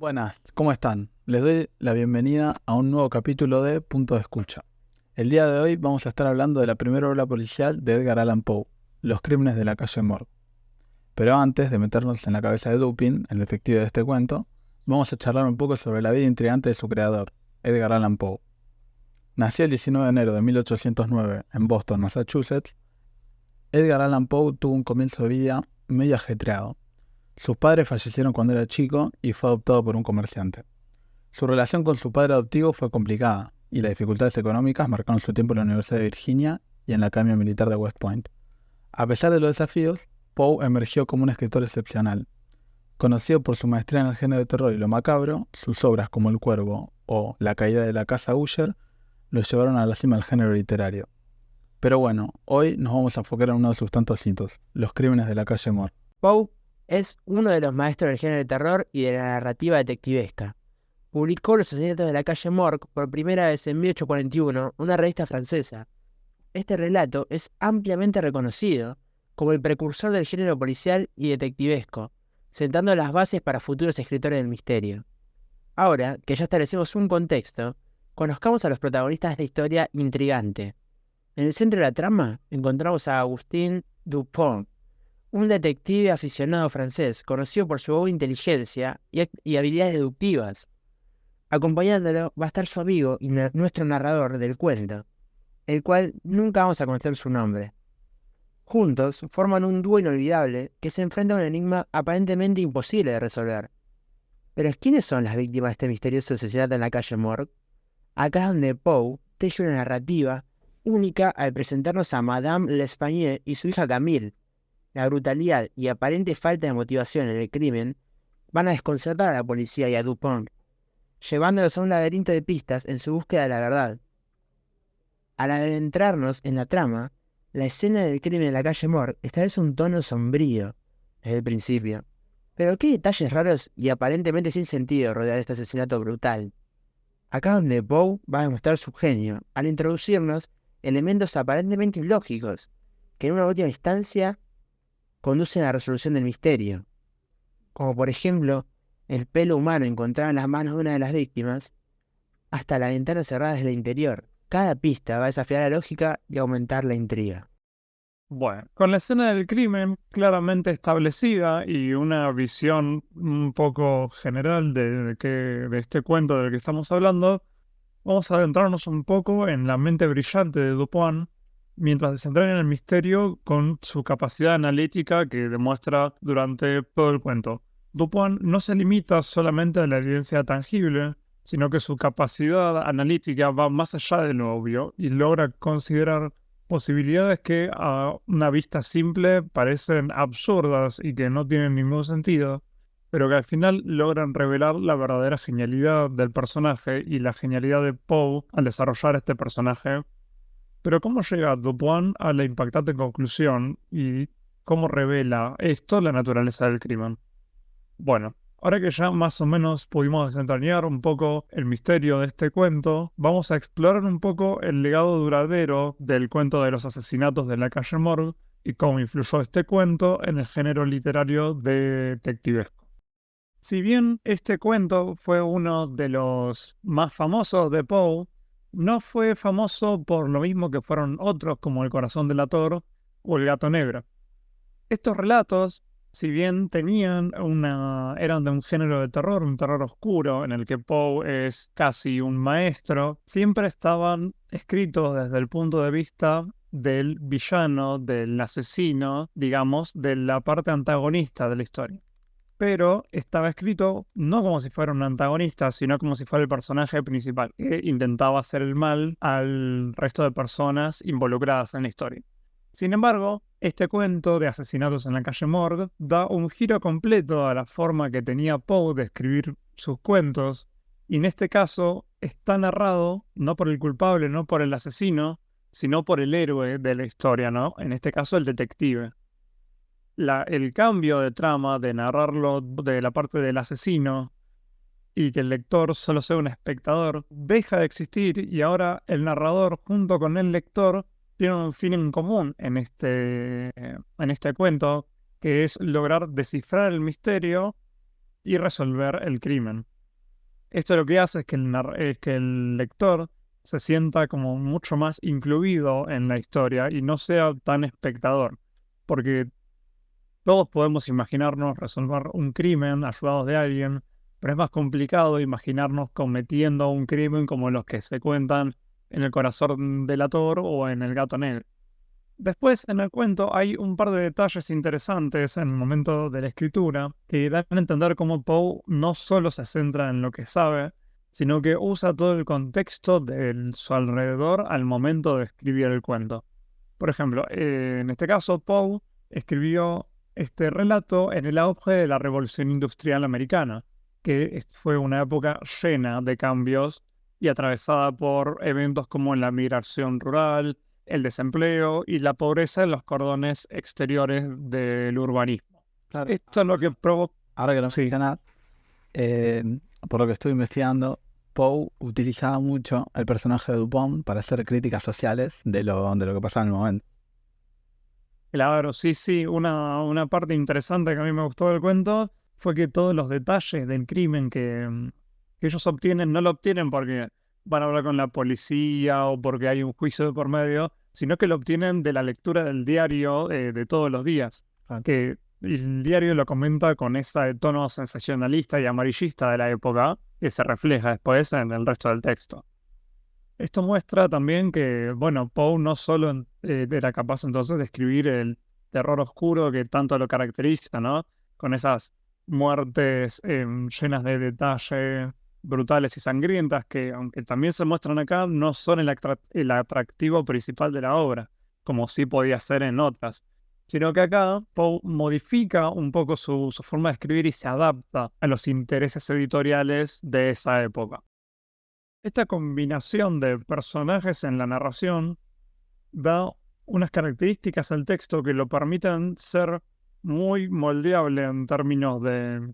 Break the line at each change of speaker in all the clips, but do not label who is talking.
Buenas, ¿cómo están? Les doy la bienvenida a un nuevo capítulo de Punto de Escucha. El día de hoy vamos a estar hablando de la primera obra policial de Edgar Allan Poe, Los crímenes de la calle Morgue. Pero antes de meternos en la cabeza de Dupin, el detective de este cuento, vamos a charlar un poco sobre la vida intrigante de su creador, Edgar Allan Poe. Nació el 19 de enero de 1809 en Boston, Massachusetts. Edgar Allan Poe tuvo un comienzo de vida medio ajetreado. Sus padres fallecieron cuando era chico y fue adoptado por un comerciante. Su relación con su padre adoptivo fue complicada, y las dificultades económicas marcaron su tiempo en la Universidad de Virginia y en la Academia Militar de West Point. A pesar de los desafíos, Poe emergió como un escritor excepcional. Conocido por su maestría en el género de terror y lo macabro, sus obras como El Cuervo o La caída de la casa Usher lo llevaron a la cima del género literario. Pero bueno, hoy nos vamos a enfocar en uno de sus tantos hitos, Los crímenes de la calle Morgue.
Poe es uno de los maestros del género de terror y de la narrativa detectivesca. Publicó Los asesinatos de la calle Morgue por primera vez en 1841, una revista francesa. Este relato es ampliamente reconocido como el precursor del género policial y detectivesco, sentando las bases para futuros escritores del misterio. Ahora que ya establecimos un contexto, conozcamos a los protagonistas de esta historia intrigante. En el centro de la trama encontramos a Augustin Dupont, un detective aficionado francés, conocido por su inteligencia y habilidades deductivas. Acompañándolo va a estar su amigo y nuestro narrador del cuento, el cual nunca vamos a conocer su nombre. Juntos forman un dúo inolvidable que se enfrenta a un enigma aparentemente imposible de resolver. Pero ¿quiénes son las víctimas de este misterioso asesinato en la calle Morgue? Acá es donde Poe teje una narrativa única al presentarnos a Madame L'Espanaye y su hija Camille. La brutalidad y aparente falta de motivación en el crimen van a desconcertar a la policía y a Dupont, llevándolos a un laberinto de pistas en su búsqueda de la verdad. Al adentrarnos en la trama, la escena del crimen en la calle Morgue establece un tono sombrío desde el principio. Pero qué detalles raros y aparentemente sin sentido rodean este asesinato brutal. Acá es donde Poe va a demostrar su genio, al introducirnos elementos aparentemente ilógicos, que en una última instancia conducen a la resolución del misterio, como por ejemplo el pelo humano encontrado en las manos de una de las víctimas, hasta la ventana cerrada desde el interior. Cada pista va a desafiar la lógica y aumentar la intriga.
Bueno, con la escena del crimen claramente establecida y una visión un poco general de este cuento del que estamos hablando, vamos a adentrarnos un poco en la mente brillante de Dupont mientras desentraña en el misterio con su capacidad analítica que demuestra durante todo el cuento. Dupont no se limita solamente a la evidencia tangible, sino que su capacidad analítica va más allá de lo obvio y logra considerar posibilidades que a una vista simple parecen absurdas y que no tienen ningún sentido, pero que al final logran revelar la verdadera genialidad del personaje y la genialidad de Poe al desarrollar este personaje. Pero ¿cómo llega Dupont a la impactante conclusión y cómo revela esto la naturaleza del crimen? Bueno, ahora que ya más o menos pudimos desentrañar un poco el misterio de este cuento, vamos a explorar un poco el legado duradero del cuento de los asesinatos de la calle Morgue y cómo influyó este cuento en el género literario de detectivesco. Si bien este cuento fue uno de los más famosos de Poe, no fue famoso por lo mismo que fueron otros como El corazón del ator o El gato negro. Estos relatos, si bien eran de un género de terror, un terror oscuro, en el que Poe es casi un maestro, siempre estaban escritos desde el punto de vista del villano, del asesino, digamos, de la parte antagonista de la historia. Pero estaba escrito no como si fuera un antagonista, sino como si fuera el personaje principal, que intentaba hacer el mal al resto de personas involucradas en la historia. Sin embargo, este cuento de asesinatos en la calle Morgue da un giro completo a la forma que tenía Poe de escribir sus cuentos, y en este caso está narrado no por el culpable, no por el asesino, sino por el héroe de la historia, ¿no? En este caso el detective. El cambio de trama de narrarlo de la parte del asesino y que el lector solo sea un espectador deja de existir, y ahora el narrador junto con el lector tienen un fin en común en este cuento, que es lograr descifrar el misterio y resolver el crimen. Esto lo que hace es que el lector se sienta como mucho más incluido en la historia y no sea tan espectador. Porque todos podemos imaginarnos resolver un crimen ayudados de alguien, pero es más complicado imaginarnos cometiendo un crimen como los que se cuentan en El corazón del ator o en El gato negro. Después, en el cuento, hay un par de detalles interesantes en el momento de la escritura que dan a entender cómo Poe no solo se centra en lo que sabe, sino que usa todo el contexto de su alrededor al momento de escribir el cuento. Por ejemplo, en este caso, Poe escribió este relato en el auge de la Revolución Industrial Americana, que fue una época llena de cambios y atravesada por eventos como la migración rural, el desempleo y la pobreza en los cordones exteriores del urbanismo.
Claro.
Esto es lo que provoca...
Ahora que lo mencionás, por lo que estoy investigando, Poe utilizaba mucho el personaje de Dupont para hacer críticas sociales de lo que pasaba en el momento.
Claro, sí, una parte interesante que a mí me gustó del cuento fue que todos los detalles del crimen que ellos obtienen, no lo obtienen porque van a hablar con la policía o porque hay un juicio de por medio, sino que lo obtienen de la lectura del diario de todos los días. Que el diario lo comenta con ese tono sensacionalista y amarillista de la época que se refleja después en el resto del texto. Esto muestra también que, bueno, Poe no solo era capaz entonces de escribir el terror oscuro que tanto lo caracteriza, ¿no? Con esas muertes llenas de detalle, brutales y sangrientas, que aunque también se muestran acá, no son el atractivo principal de la obra, como sí podía ser en otras, sino que acá Poe modifica un poco su forma de escribir y se adapta a los intereses editoriales de esa época. Esta combinación de personajes en la narración da unas características al texto que lo permiten ser muy moldeable en términos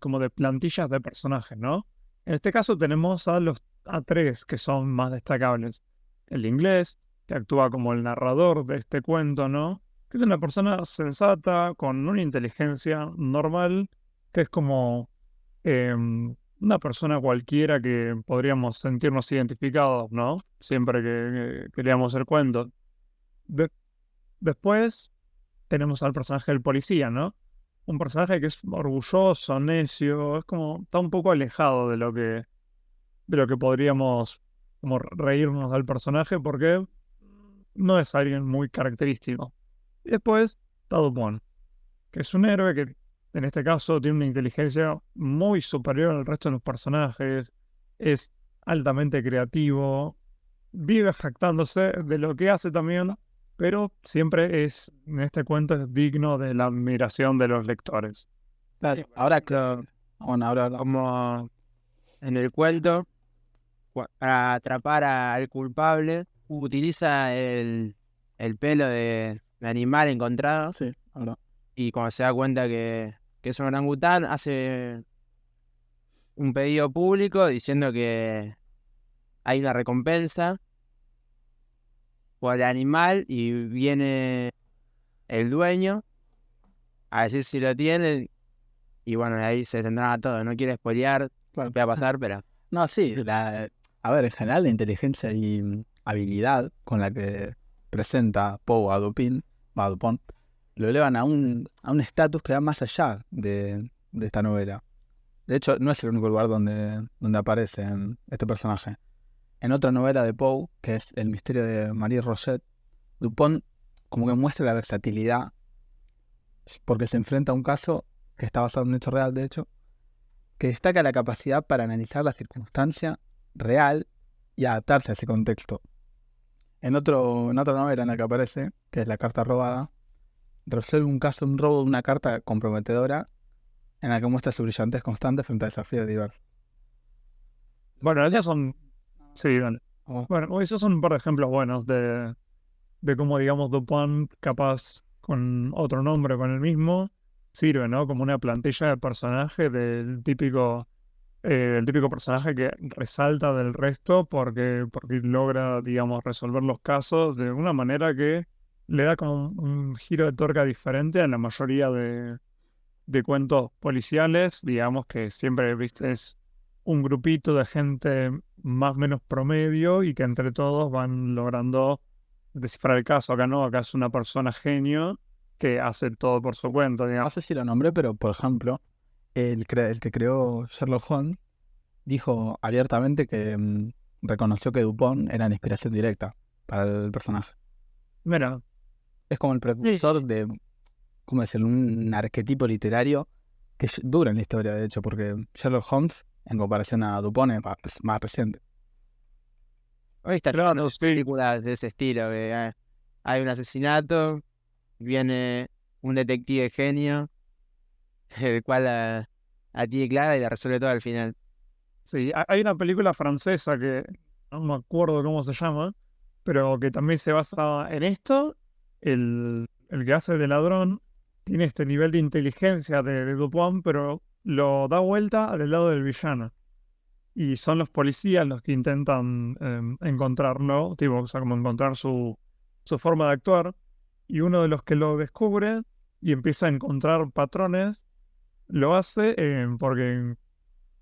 como de plantillas de personajes, ¿no? En este caso tenemos a tres que son más destacables. El inglés, que actúa como el narrador de este cuento, ¿no? Que es una persona sensata, con una inteligencia normal, que es como una persona cualquiera que podríamos sentirnos identificados, ¿no? Siempre que leamos el cuento. Después tenemos al personaje del policía, ¿no? Un personaje que es orgulloso, necio, es como está un poco alejado de lo que podríamos como reírnos del personaje porque no es alguien muy característico. Y después está Dupont, que es un héroe que en este caso tiene una inteligencia muy superior al resto de los personajes, es altamente creativo, vive jactándose de lo que hace también, pero siempre en este cuento es digno de la admiración de los lectores.
Claro, ahora que... Bueno, ahora
Como en el cuento, para atrapar al culpable, utiliza el pelo de animal encontrado.
sí, ahora.
Y cuando se da cuenta que es un orangután, hace un pedido público diciendo que hay una recompensa por el animal y viene el dueño a decir si lo tiene. Y bueno, ahí se tendrá todo. No quiero spoilear lo que va a pasar, pero...
No, sí, a ver, en general la inteligencia y habilidad con la que presenta Poe a Dupont, lo elevan a un estatus que va más allá de esta novela. De hecho, no es el único lugar donde aparece este personaje. En otra novela de Poe, que es El misterio de Marie Rogêt, Dupont como que muestra la versatilidad porque se enfrenta a un caso que está basado en un hecho real, de hecho, que destaca la capacidad para analizar la circunstancia real y adaptarse a ese contexto. En otra novela en la que aparece, que es La carta robada, resuelve un caso de un robo de una carta comprometedora en la que muestra su brillantez constante frente a desafíos diversos.
Bueno, esos son... Sí, vale.
Oh.
Bueno, esos son un par de ejemplos buenos de cómo, digamos, Dupont, capaz con otro nombre, con el mismo, sirve, ¿no? Como una plantilla de personaje del típico personaje que resalta del resto porque logra, digamos, resolver los casos de una manera que le da como un giro de tuerca diferente a la mayoría de cuentos policiales, digamos, que siempre, viste, es un grupito de gente más o menos promedio y que entre todos van logrando descifrar el caso. Acá no, acá es una persona genio que hace todo por su cuenta,
No
digamos.
sé si lo nombré, pero por ejemplo, el que creó Sherlock Holmes dijo abiertamente que reconoció que Dupont era la inspiración directa para el personaje.
Mira,
Es como el precursor de, ¿cómo decirlo? Un arquetipo literario que dura en la historia, de hecho, porque Sherlock Holmes, en comparación a Dupont, es más reciente.
Hoy está
claro,
lleno de
sí.
películas de ese estilo, que hay un asesinato, viene un detective genio, el cual la tiene clara y la resuelve todo al final.
Sí, hay una película francesa que no me acuerdo cómo se llama, pero que también se basa en esto. El que hace de ladrón tiene este nivel de inteligencia de Dupont, pero lo da vuelta del lado del villano. Y son los policías los que intentan encontrarlo, tipo, o sea, como encontrar su forma de actuar. Y uno de los que lo descubre y empieza a encontrar patrones, lo hace porque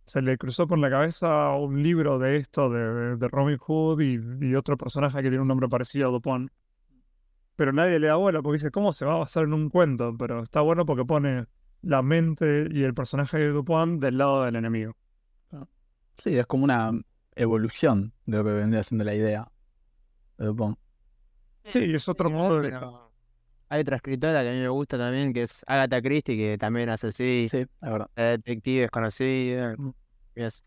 se le cruzó por la cabeza un libro de esto, de Robin Hood y otro personaje que tiene un nombre parecido a Dupont. Pero nadie le da bola porque dice, ¿cómo se va a basar en un cuento? Pero está bueno porque pone la mente y el personaje de Dupont del lado del enemigo.
Sí, es como una evolución de lo que vendría siendo la idea de Dupont.
Sí, es otro modo de...
Pero hay otra escritora que a mí me gusta también, que es Agatha Christie, que también hace así,
Sí, es verdad.
detectives conocidos, y eso.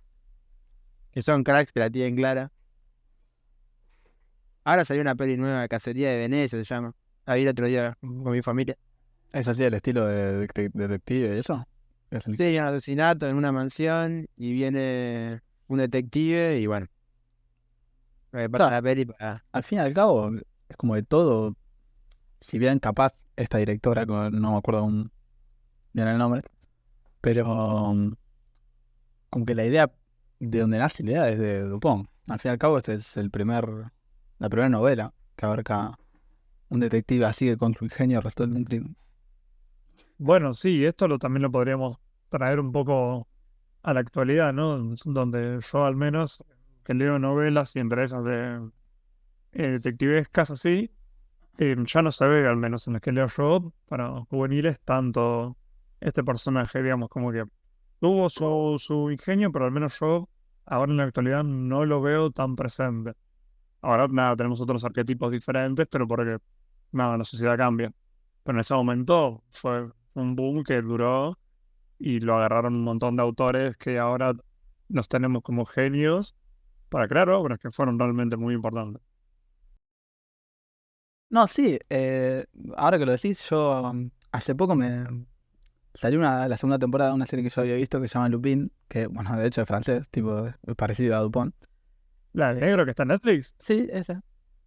Que son cracks que la tienen clara. Ahora salió una peli nueva, Cacería de Venecia se llama. La vi el otro día con mi familia.
¿Es así el estilo de detective y eso?
Sí, hay un asesinato en una mansión y viene un detective y bueno, pasa
Claro,
la peli para...
al fin y al cabo, es como de todo. Si bien capaz esta directora, no me acuerdo bien el nombre, pero como que la idea, de donde nace la idea es de Dupont. Al fin y al cabo, este es la primera novela que abarca un detective así que con su ingenio resuelve un crimen.
Bueno, sí, esto también lo podríamos traer un poco a la actualidad, ¿no? Donde yo al menos, que leo novelas y entre esas de detectivescas así, ya no se ve, al menos en las que leo yo, para juveniles, tanto este personaje, digamos, como que tuvo su ingenio, pero al menos yo ahora en la actualidad no lo veo tan presente. Ahora, nada, tenemos otros arquetipos diferentes, pero porque, nada, la sociedad cambia. Pero en ese momento fue un boom que duró y lo agarraron un montón de autores que ahora los tenemos como genios para crear obras que fueron realmente muy importantes.
No, sí, ahora que lo decís, yo hace poco me salió la segunda temporada de una serie que yo había visto que se llama Lupin, que bueno, de hecho es francés, tipo, es parecido a Dupont.
La de negro que está en Netflix,
Sí, esa.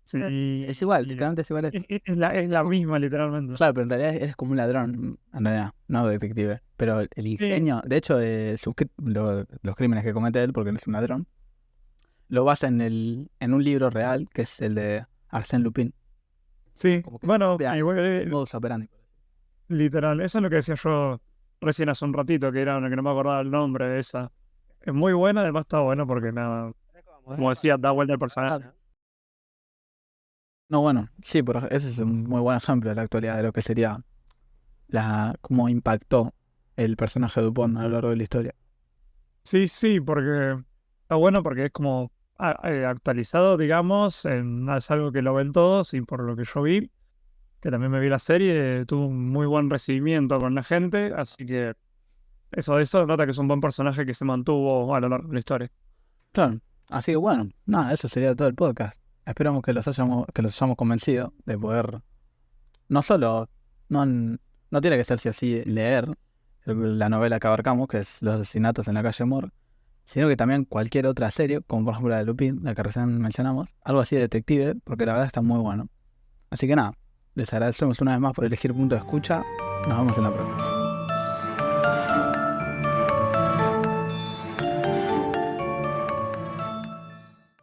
sí,
Es igual, literalmente es igual.
es la misma, literalmente.
Claro, pero en realidad es como un ladrón, en realidad, no detective. Pero el ingenio, de hecho, los crímenes que comete él, porque él es un ladrón, lo basa en un libro real, que es el de Arsène Lupin.
Sí,
Como que
bueno,
copia
igual,
el modus operandi.
literal, eso es lo que decía yo recién hace un ratito, que era una que no me acordaba el nombre de esa. Es muy buena, además está bueno porque nada, como decía, da vuelta al personaje.
No, bueno, sí, ese es un muy buen ejemplo de la actualidad de lo que sería cómo impactó el personaje de Dupont a lo largo de la historia.
Sí, sí, porque está bueno porque es como actualizado, digamos, es algo que lo ven todos y por lo que yo vi, que también me vi la serie, tuvo un muy buen recibimiento con la gente, así que eso nota que es un buen personaje que se mantuvo a lo largo de la historia.
Claro, así que bueno, nada, eso sería todo el podcast. Esperamos que los hayamos convencido de poder, no solo, no tiene que ser si así leer la novela que abarcamos, que es Los asesinatos en la calle Morgue, sino que también cualquier otra serie, como por ejemplo la de Lupin, la que recién mencionamos, algo así de detective, porque la verdad está muy bueno. Así que nada, les agradecemos una vez más por elegir Punto de Escucha. Nos vemos en la próxima.